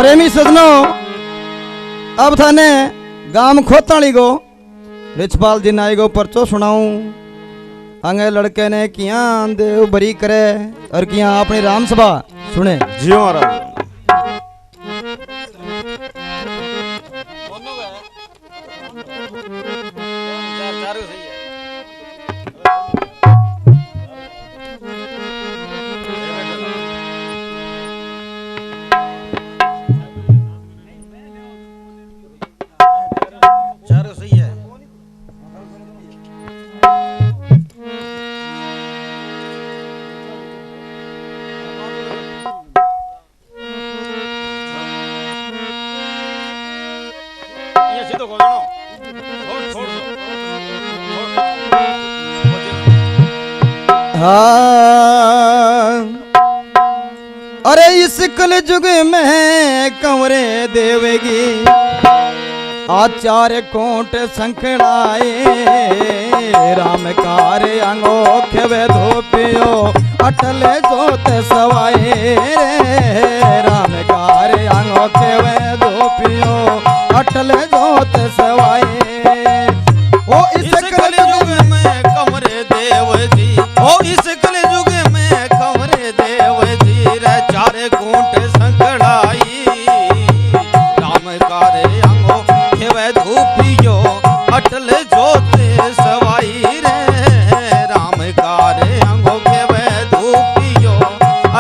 प्रेमी सजनों, अब थाने गांव खोताली गो रिछपाल जी नाई गो परचो सुनाऊं। अंगे लड़के ने किया देव बरी करे और किया अपनी राम सभा सुने। जियो महाराज। अरे इस कल युग में कंवरे देवेगी आचार्य कोट संखड़ाए राम कार्य अंगोख वे धोपियो अटल जोत सवाए राम कार्य अंगोख वे धोपियो अटल जोत सवाए। ओ इस कल युग में कंवरे देव जी, ओ इस कल युग में कंवरे देव जी रे चारे कोट संखड़ाई राम कार्य अंगो खेवे धूपियो अटल जोत सवाई रे राम कार्य अंगो खेवे धूपियो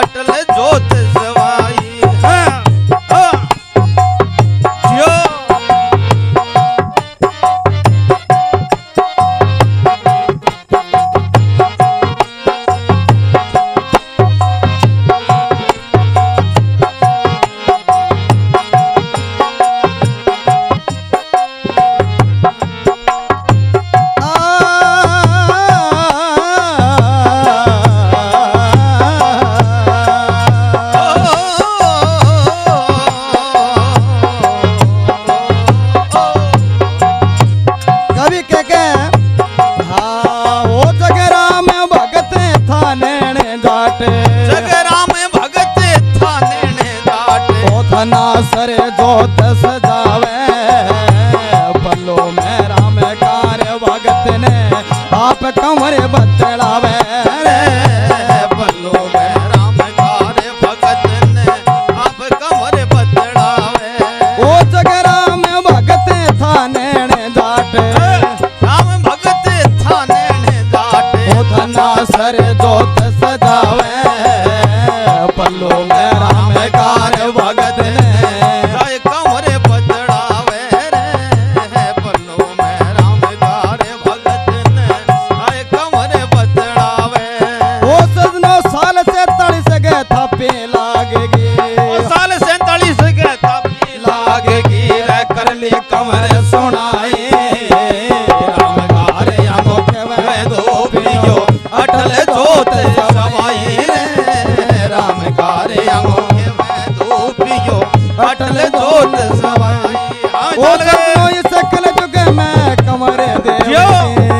अटल जोत सवाई। सरे जोत सजावे पल्लो में राम कार्य भगत ने आप कंवरे बतलावे पल्लो में राम कार्य भगत ने आप कंवरे बतलावे। ओ जग राम भगत थाने जाटे राम भगत थाने जाटे ओ धना सरे जोत सजावे पल्लो में राम कार्य भगत ने अटल जोत सवाई। ओ इस कल युग में कंवरे देव,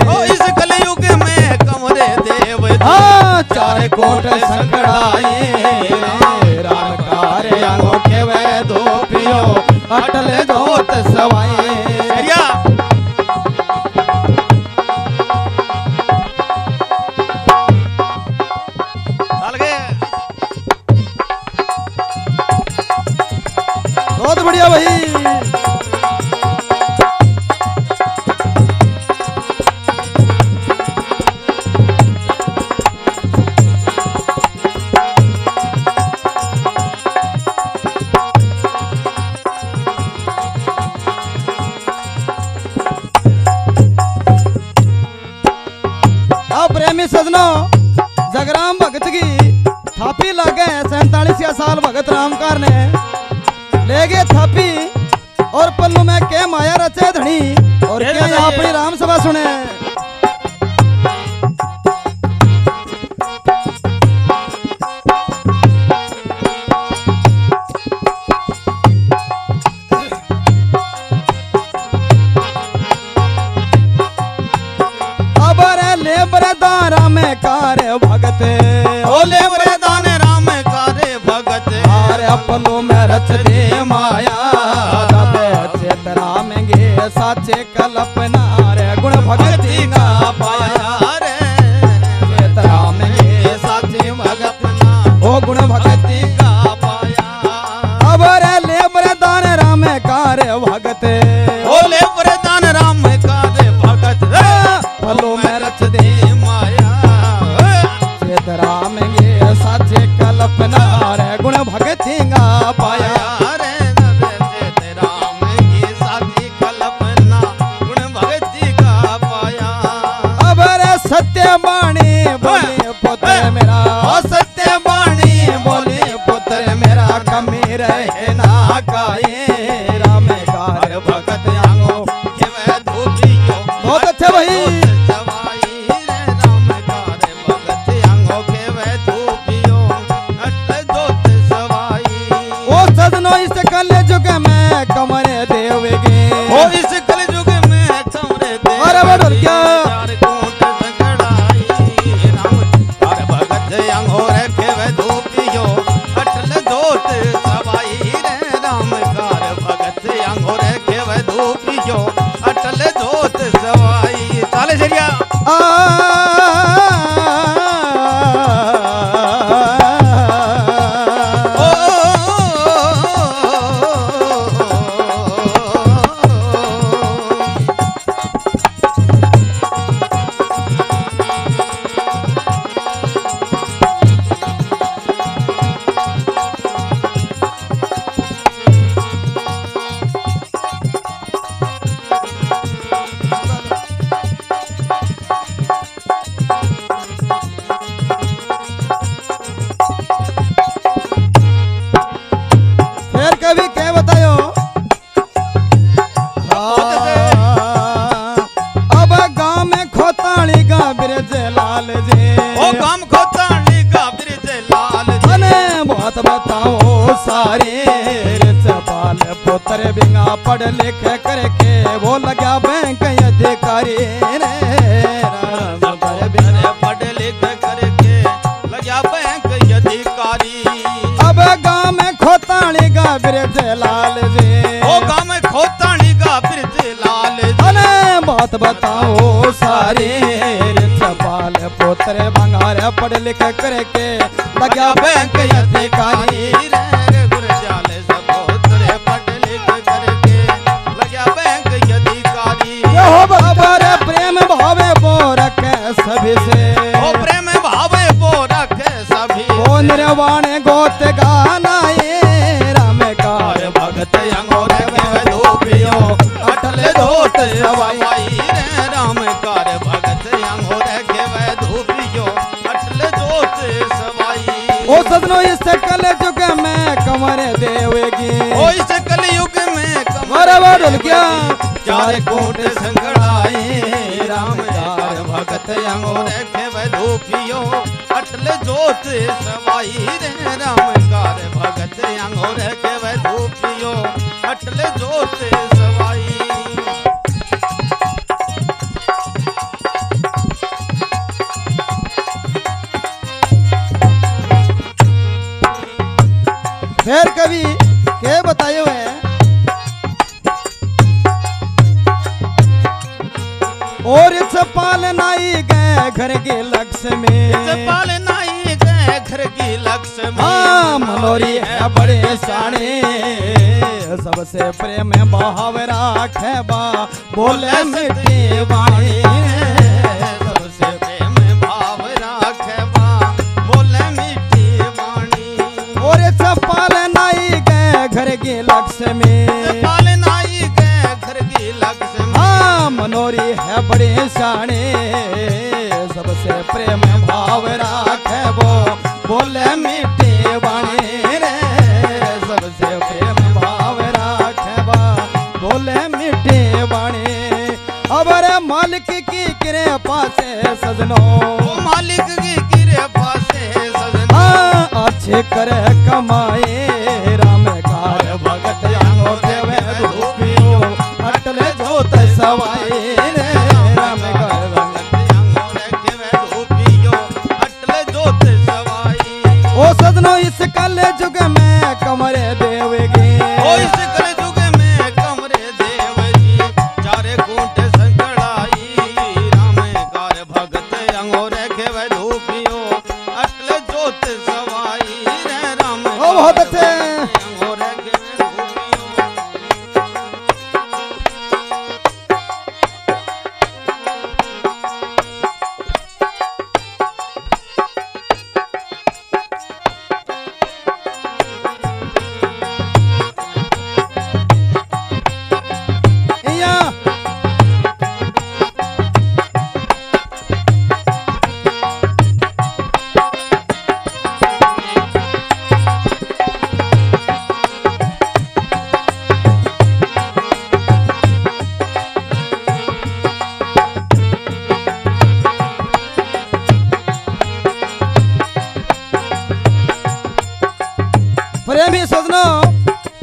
ओ इस कल युग में कंवरे देव चार कोट संकड़ाई राम कार्य अंगोखे वे धोपियो अटल जोत सवाई। बहुत बढ़िया भाई। अब प्रेमी सजनों, जगराम भगत की थापी लागे 47 साल भगत रामकार ने ले गए थापी और पल्लू में के माया रचे धनी और क्या अपनी राम सभा सुने। अब ले बरदान राम कार्य भगत ओ ले बरदान राम कार्य भगत अरे अपनों में रच दे बिंगा पाया रे नरसिंह राम की साथी कल्पना गुण भगति का पाया। अब रे सत्य बाणी बोले पुत्र मेरा सत्य बाणी बोले पुत्र मेरा कमी रहे ना काये राम कार भगत आंगो केवे धूपियो बहुत अच्छे भाई सवाई रे राम कार भगत आंगो केवे धूपियो अटल जोत सवाई। ओ सदनो इस कल युग में कमरे देवगे ओ इस कल युग में कमरे देव अरे बड़ो क्या चार कोट संकड़ाई राम कार भगत आंगो रे केवे धूपियो अटल जोत सवाई रे राम कार भगत आंगो रे केवे धूपियो अटल जोत सवाई। चाले शरिया फिर कभी क्या बतायो अब गांव में खोताली का बिरज लाल जी ओ काम खोताली का ब्रिज लाल जी अने बहुत बताओ सारे चपाल पुत्र बिंगा पढ़ लिख करके वो लगा बैंक अधिकारी रे राम कर बिंगा पढ़ लिख करके लगा बैंक अधिकारी। अब गांव में खोताली का बिरज लाल जी ओ गाँव में खोताली का ब्रिज लाल जी अने बहुत बताओ सारे चपाल पुत्र बंगार पढ़ लिख करके लगा बैंक अधिकारी रे गुरजाल सपोत्र पढ़ लिख करके लगा बैंक अधिकारी। यहो बाबर प्रेम भावे बोरक सभी से ओ प्रेम भावे वो रखे सभी ओ निर्वाण गोत गाना ये राम कार भगत अंगोर के धूपियो अटल धोत सवाई रे राम कार भगत अंगोर के धूपियो अटल धोत सवाई। ओ सदनो इस कल युग में कंवर देवेगी ओ इस कलयुग में मारा बादल क्या चार कोट संकड़ाई राम कार भगत अंगोर के धूपियो अटल जोत सवाई रे राम कार भगत अंगोर के धूपियो अटल जोत सवाई। फिर कभी के बतायो है और चपाल नाई गए घर के लक्ष्मी पाल नाई गए घर की लक्ष्मी हाँ मनोरी है बड़े साणे सबसे प्रेम भाव राखे बा बोले मिट्टी वाणी सबसे प्रेम भाव राखे बा बोले मीठी वाणी। और चपाल नाई गए घर की लक्ष्मी पाल नाई गए घर की लक्ष्मी हाँ मनोरी है बड़े साणे सबसे प्रेम भाव राखे वो बोले मिट्टी वाणी रे सबसे प्रेम भाव राखे बा बोले मिट्टी वाणी अब रे मालिक की कृपा से सजनो ओ मालिक की कृपा से सजना हाँ अच्छे करे कमाए राम कार भगत आंगो देवे धूपियो अटल जोत सवाई रे राम कार भगत ओ सदनो इस कल युग में कमरे देवगी ओ इस कलयुग में कमरे देव जी चारे कूट संकड़ाई राम कार भगत अंगोर के धूपियो अटल जोत सवाई रे राम ओ बहुत अच्छे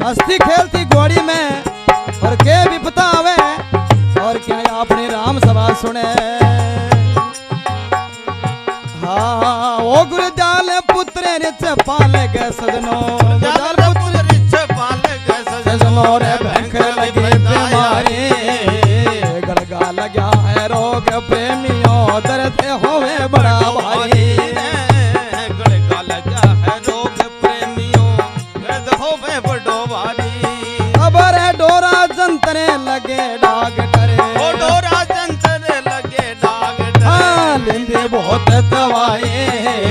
हस्ती खेलती घोड़ी में और के विपता आवे और क्या अपने राम सभा सुने। हाँ ओ गुरजाल पुत्र रिच पाल गे सजनो, गुरजाल पुत्र रिच पाल गे सजनो रे भयंकर लगी बीमारी, गड़गा लगा है रोग प्रेमियों दर्द होवे बड़ा भारी। गड़गा लगा है रोग प्रेमियों दर्द होवे बड़ो भारी। खबर है डोरा जंतरे लगे डॉक्टर, ओ डोरा जंतरे लगे डॉक्टर। हाँ लेंदे बहुत दवाई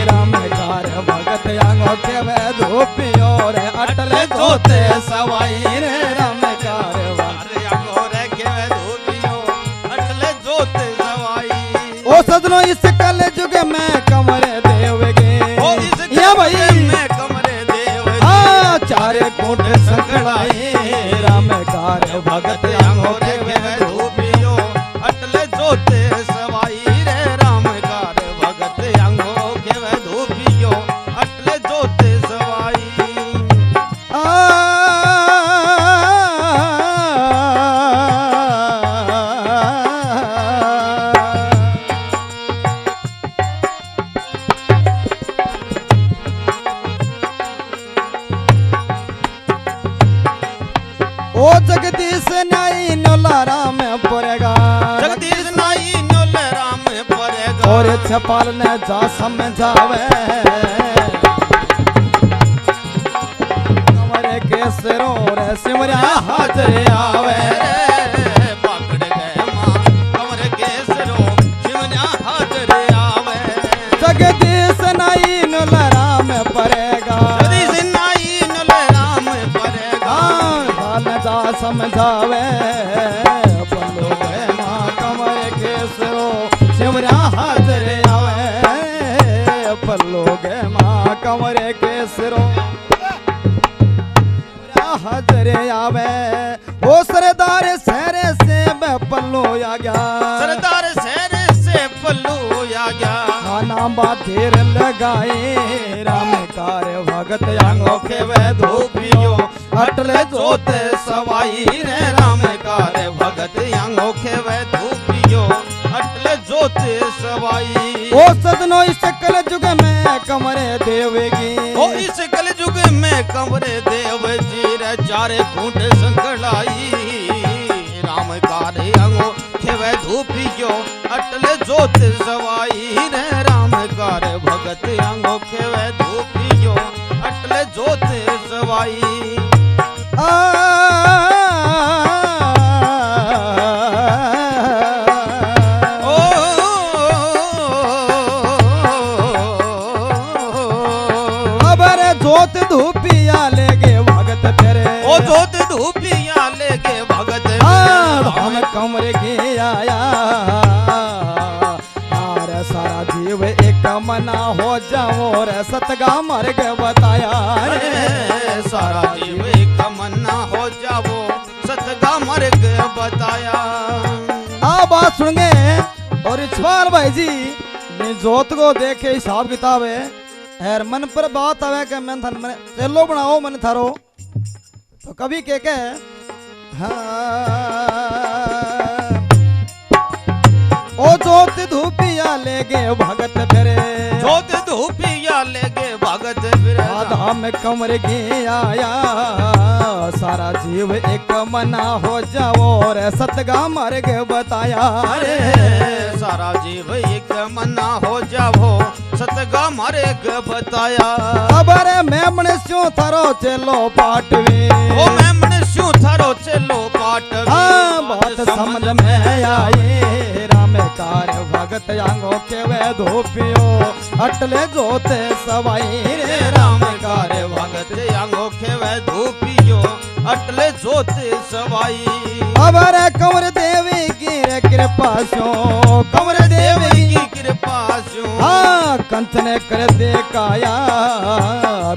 राम कार भगत आंगो के वे धूपियो रे अटल जोते सवाई रे राम कार अरे आंगो रे के वे धूपियो अटल जोते सवाई। ओ सजनो इस कल युग में कमरे देवगे, ओ इस या भाई में कमरे देव। हाँ चारे कोट संकड़ाई राम कार भगत आंगो के वे धूपियो अटल जोते सवाई रे राम कार भगत आंगो के वे धूपियो अटल जोते सवाई। ओ जगदीश नाई नोला राम परेगा, जगदीश नाई नोल राम परेगा। और छपाल ने जा समझावे कमरे के सिरों रे सिमरिया हाजर आवे। पकड़ गए मां कमर के सिरों शिवन्या हाजर आवे। जगदीश नाई नोला राम परेगा, जगदीश नाई नोल राम परेगा। दाल जा समझावे पल्लो गए मां कमरे के सिरों सिमरिया हाजर आवे। पल्लो गए मां कमरे के सिरों हाजर आवे। ओ सरदार सहरे से मैं पल्लो आ गया, सरदार शहर से पल्लू आ गया। खाना बातेर लगाए राम कार भगत आंगो के वे धूपियो अटल जोते सवाई रे राम कार भगत आंगो के वे धूपियो अटल जोते सवाई। ओ सजनो इस कल युग में कमरे देवेगी, ओ इस कल युग में कमरे देव जी रे चारे कूट संकड़ाई राम कार आंगो के वे धूपियो अटल जोत सवाई रे राम कार भगत आंगो के वे धूपियो अटल जोत सवाई। खबर जोत धूपिया लेगे भगत फेरे, ओ जोत धूपिया लेके भगत हम कमरे के आया यार सारा जीव एक मना हो जाओ रे सतगा मार्ग बताया रे। सारा जीव एक मन्ना हो जावो सतगा मार्ग बताया। आ बात सुनेंगे और इछवाल भाई जी ने जोत को देखे हिसाब किताब है यार मन पर बात आवे कि मैं थन मन चलो बनाओ मन थारो तो कभी के हाँ ओ जोत धूपिया लेगे भगत फेरे, जोत धूपिया लेगे भगत फिरे। आधा में कमर के आया सारा जीव एक मना हो जाओ रे सतगा मार्ग बताया रे। सारा जीव एक मना हो जावो सतगा मार्ग बताया। खबर मैं मनुष्यों थारो चलो पाटवे, ओ मैं मनुष्यों थारो चलो पाट। हाँ बात समझ में आए राम कार भगत आंगो के वे धोपियो अटले जोते सवाई रे राम कार भगत आंगो के वे धूपियो अटले जोते सवाई। खबर कंवर देवी की रे कृपा सो, कंवर देवी की कृपा सो। हाँ कंचने कर दे काया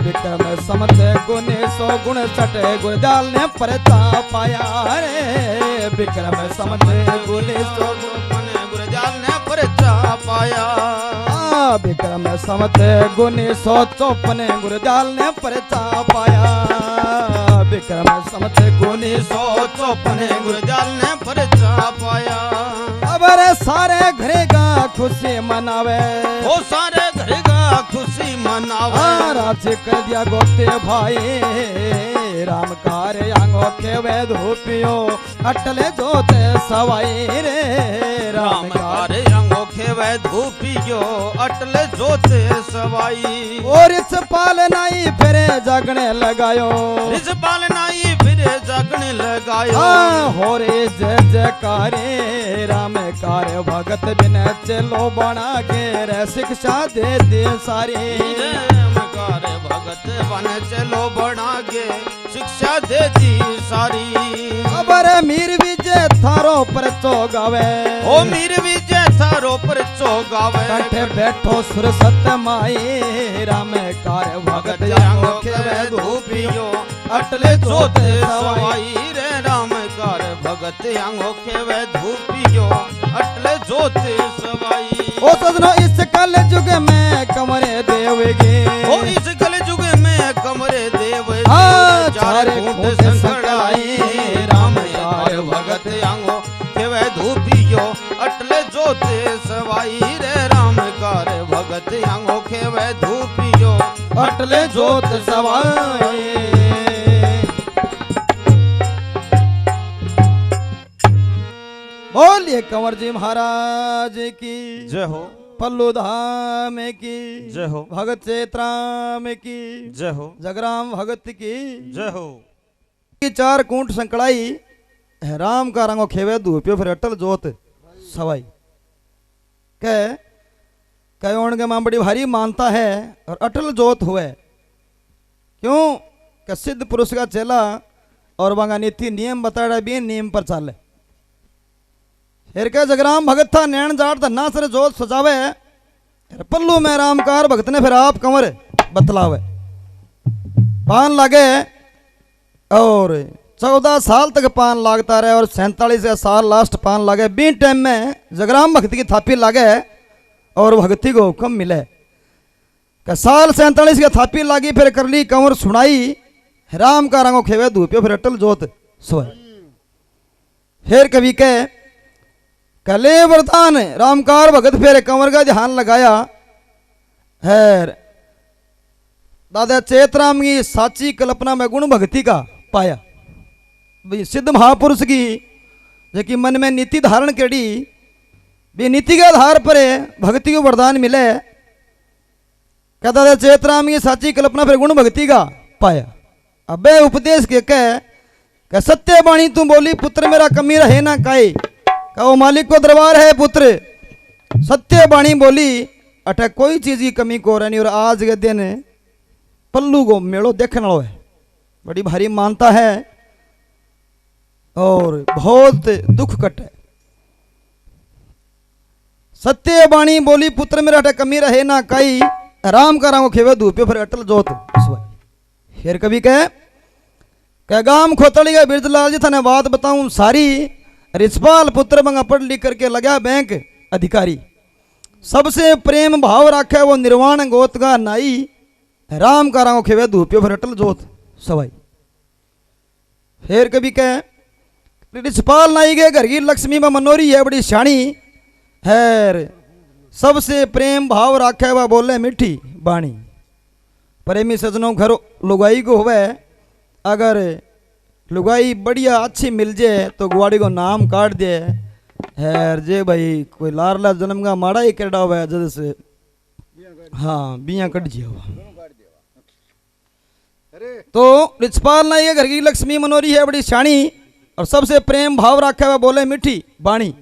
विक्रम समत गुने सो गुण सटे गुरजाल ने परता पाया रे। विक्रम समत गुने सो गुरजाल ने परता पाया। विक्रम समत गुने सो चौपने गुरजाल ने परता पाया। विक्रम क्रम समते गुनी सो चौपने गुरजाल ने परचा पाया। अब रे सारे घरे का खुशी मनावे वो सारे घर का खुशी मनावे। राज्य कर दिया गोते भाई राम कार्य आंगो खेवे धूपियो अटले जोते सवाई रे राम कार्य अंगो खेवे धूपियो अटले जोते सवाई। और इस पाल नाई फिरे जागने लगायो इस पाल नाई फिरे जागने लगायो। हो रे जय जयकारे राम कार्य भगत बिन चलो बना के रे शिक्षा दे दे सारी। राम कार्य भगत बन चलो बना के शिक्षा दे दी सारी। अबर मीर विजय थारो पर चोगावे ओ मीर विजय थारो पर चोगावे। कंठे बैठो सुर सत्य माई राम कार्य भगत आंगो खेवे धूपियो अटले जोते सवाई रे राम कार्य भगत आंगो खेवे धूपियो अटले जोते सवाई। ओ सजनो इस कल युग में कमरे देवगे ओ इस कल युग में कमरे देव चार खूंट संकड़ाई राम कार्य भगत आंगो खेवे धूपियो अटले जोते सवाई रे राम कार्य भगत आंगो खेवे धूपियो अटले जोत सवाई। बोलिए कंवर जी महाराज की जय हो। पल्लू धाम की जय हो। भगत चेत्राम की जय हो। जगराम भगत की जय हो। चार कूंट संकड़ाई राम का रंगो खेवे धूपियो फिर अटल जोत सवाई। कह के मां बड़ी भारी मानता है और अटल जोत हुए क्यों कि सिद्ध पुरुष का चेला और वहां नीति नियम बताया भी नियम पर चाले। फिर के जगराम भगत था नैन जाट धन्ना सर जोत सजावे पल्लू में रामकार भगत ने फिर आप कंवर बतलावे पान लागे और 14 साल तक पान लागता रहे और 47 साल लास्ट पान लागे। बी टाइम में जगराम भगत की थापी लागे और भगती को हुक्म मिले कि साल 47 की थापी लागी फिर कर ली कंवर सुनाई राम का रंगो खेवे धूपियो फिर अटल जोत सोए। फिर कवि के कले वरदान रामकार भगत फिर कंवर का ध्यान लगाया है दादा चेतराम की साची कल्पना में गुण भक्ति का पाया। सिद्ध महापुरुष की जो कि मन में नीति धारण करी भी नीति के आधार पर भक्ति को वरदान मिले क्या दादा चेतराम की साची कल्पना फिर गुण भक्ति का पाया। अब उपदेश के कह सत्य बाणी तू बोली पुत्र मेरा कमी रहे ना काई कहो मालिक को दरबार है पुत्र सत्य बाणी बोली अटे कोई चीज की कमी को रहनी। और आज के दिन पल्लू को मेड़ो देखने वालों है बड़ी भारी मानता है और बहुत दुख कटे। सत्य बाणी बोली पुत्र मेरा अटे कमी रहे ना काई राम का राम खेवे धूपे फिर अटल जोत फिर कभी कह गाम खोतड़ी का बिरजलाल जी थाने बात बताऊं सारी। रिछपाल पुत्र मंगा पढ़ लिख करके लगा बैंक अधिकारी सबसे प्रेम भाव राखे वो निर्वाण गोत का नाई राम का राम खेवे धूपियो फिर अटल जोत सवाई। फिर कभी कह रिछपाल नाई के घर की लक्ष्मी में मनोरी है बड़ी शानी है सबसे प्रेम भाव राखे वह बोले मीठी बाणी। प्रेमी सजनों घर लुगाई को हुए अगर लुगाई बढ़िया अच्छी मिल जाए तो गुआड़ी को नाम काट दे है जे भाई कोई लारला जन्म का माड़ा ही करड़ा हुआ है जद से हाँ बिया कट जिया तो रिछपाल ना ये घर की लक्ष्मी मनोरी है बड़ी शानी और सबसे प्रेम भाव रखा हुआ बोले मीठी बाणी।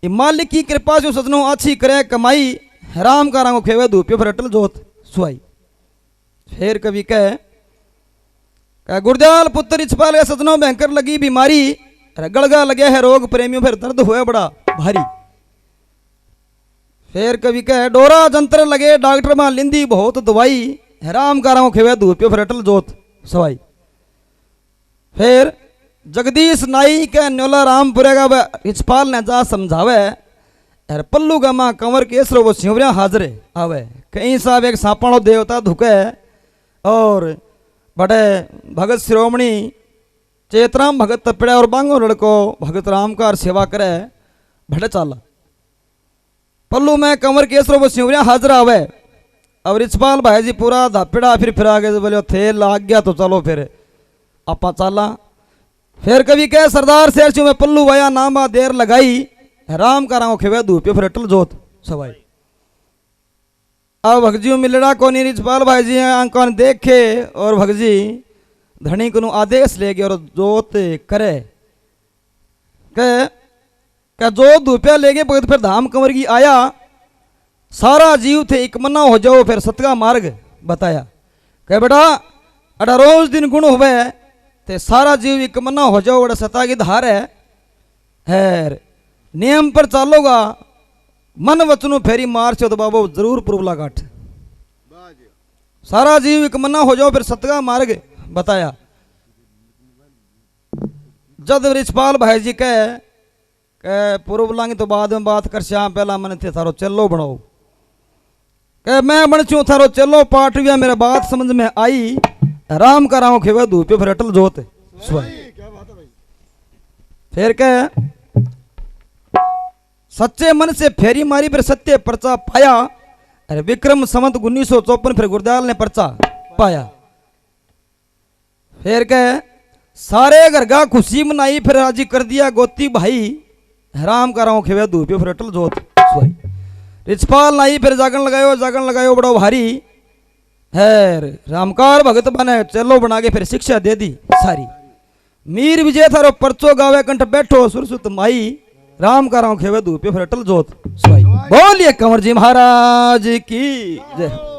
मालिक की कृपा से सजनों अच्छी करे कमाई राम का रंग खेवे धूपियो फिर अटल जोत सुहाई। फिर कभी कह गुरदयाल पुत्र रिछपाल के सजनों भयंकर लगी बीमारी गड़गा लगे है रोग प्रेमियों फिर दर्द हुए बड़ा भारी। फिर कभी कह डोरा जंत्र लगे डॉक्टर मां लिंदी बहुत दवाई राम का रंग खेवे धूपियो फिर अटल जोत सवाई। फिर जगदीश नाई के न्योला रामपुरे का रिछपाल ने जा समझावे अरे पल्लू का माँ कंवर केसरो वो सिंवरिया हाजरे आवे कहीं साहब एक सांपाणो देवता धुके और बड़े भगत शिरोमणि चेतराम भगत तपड़े और बांगो लड़को भगत राम का सेवा करे भड़े चाला पल्लू में कमर केसरो वो सिंवरिया हाजरा आवे। अब रिचपाल भाई जी पूरा धापेड़ा फिर आगे बोले थे लाग गया तो चलो फिर आपा चाला। फिर कभी कह सरदार शेर चू में पल्लू भैया नामा देर लगाई राम का राव खेवे धूपे फिर अटल जोत सवाई। अब भगजी मिलड़ा को नहीं रिचपाल भाई जी अंकन देखे और भगजी धनी को आदेश ले गए और जोत करे क्या जो धूपिया ले गए फिर धाम कंवर की आया सारा जीव थे एक मना हो जाओ फिर सतका मार्ग बताया कह बेटा अड़ा रोज दिन गुण हुए ते सारा जीव एक मना हो जाओ बड़ा सता की धार है नियम पर चालोगा मन वचनों फेरी मार से तो बाबू जरूर पुरबला काट सारा जीव एक मना हो जाओ फिर सतका मार्ग बताया। जब रिचपाल भाई जी कह पुरबलांगी तो बाद में बात कर श्याम पहला मन थे थारो चलो बनाओ कह मैं बन चू थारो चलो पाठ भी मेरा बात समझ में आई राम का राव खेवे धूपे फिर अटल जोत फिर कह सच्चे मन से फेरी मारी फिर सत्य पर्चा पाया। अरे विक्रम संवत 1954 फिर गुरदयाल ने पर्चा पाया। फिर कह सारे घर का खुशी मनाई फिर राजी कर दिया गोती भाई राम का राव खेवे धूपे फिर अटल जोत रिचपाल नाई फिर जागन लगायो बड़ो भारी है रामकार भगत बने चलो बना के फिर शिक्षा दे दी सारी। मीर विजय थारो परचो गावे कंठ बैठो सुरसुत माई राम का राव खेवे धूपे फिर अटल जोत बोलिए कंवर जी महाराज की जय।